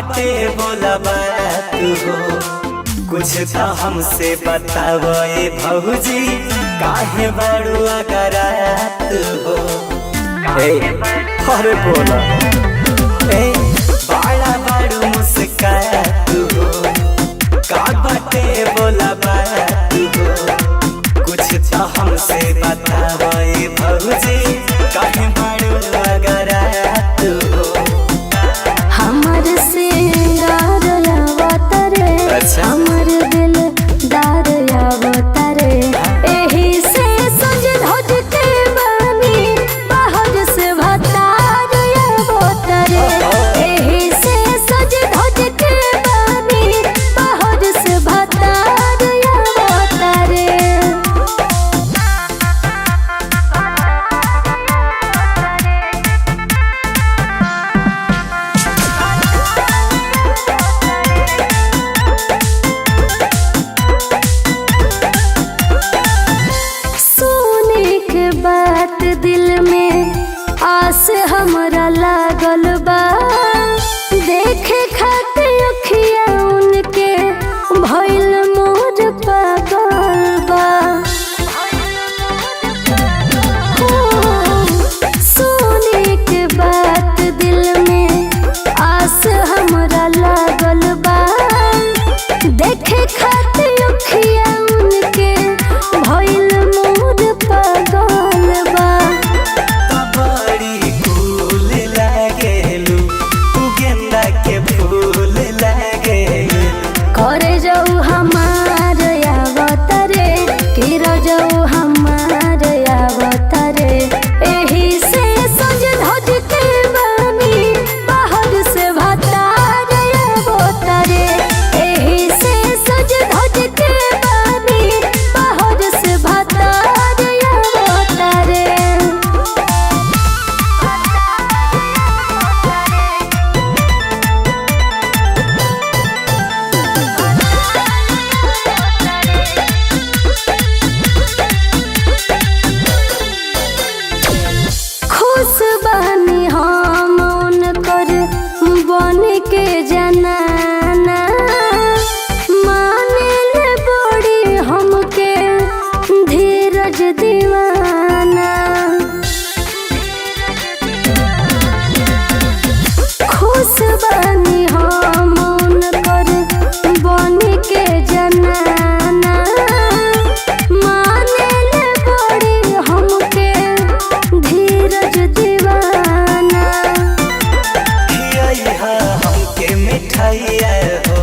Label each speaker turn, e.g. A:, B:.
A: बाटे बोला बात हो, कुछ तो हमसे बताओ ए भौजी, काहे बड़ू अगरात हो। अरे बोला बड़ा बड़ू मुस्कात हो, का बाटे बोला बात हो, कुछ तो हमसे बताओ ए भौजी, काहे बड़ू अगरात हो।
B: हमर सिंगार आवतरे, हमर दिलदार आवतरे, एही से सज धज के बानी बाहर से भतार आवतरे, एही से सज धज के बानी बाहर से भतार आवतरे। बात दिल में आस हमरा लागल बा, देखे खातिर अखिया उनके भइल मोर पागल बा। सोने के बात दिल में आस हमरा लागल बा, देखे खातिर अखिया उनके भइल मोर पागल बा।
A: बड़ी फूल लागेलू, गेंदा के फूल लागेलू,
B: करे जाऊ हमार आवतरे, कि रजऊ हमार आवतरे, एही से सज धज के बानी बाहर से भतार आवतरे, एही से सज धज के बानी बाहर से भतार आवतरे। खुश बानी हम उनकर बन के जनाना, माने ले बड़ी हमके धीरज दीवाना। खुश बानी हम उनकर बन के जनाना, माने ले बड़ी हमके धीरज दीवाना।
A: खियाइहा हमके मिठाइया हो,